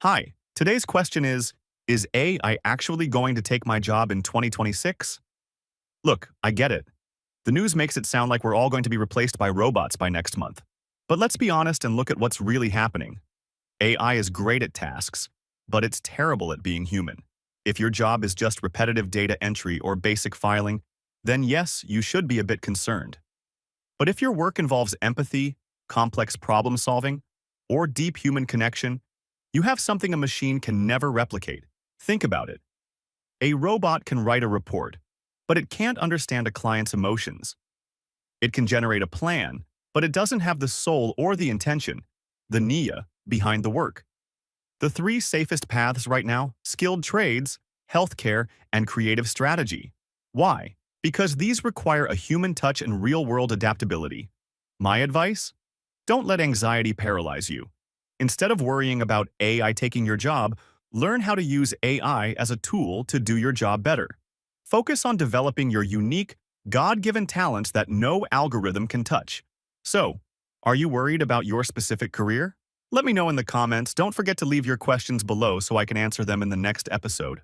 Hi, today's question is AI actually going to take my job in 2026? Look, I get it. The news makes it sound like we're all going to be replaced by robots by next month. But let's be honest and look at what's really happening. AI is great at tasks, but it's terrible at being human. If your job is just repetitive data entry or basic filing, then yes, you should be a bit concerned. But if your work involves empathy, complex problem solving, or deep human connection, you have something a machine can never replicate. Think about it. A robot can write a report, but it can't understand a client's emotions. It can generate a plan, but it doesn't have the soul or the intention, the nia, behind the work. The three safest paths right now: skilled trades, healthcare, and creative strategy. Why? Because these require a human touch and real-world adaptability. My advice? Don't let anxiety paralyze you. Instead of worrying about AI taking your job, learn how to use AI as a tool to do your job better. Focus on developing your unique, God-given talents that no algorithm can touch. So, are you worried about your specific career? Let me know in the comments. Don't forget to leave your questions below so I can answer them in the next episode.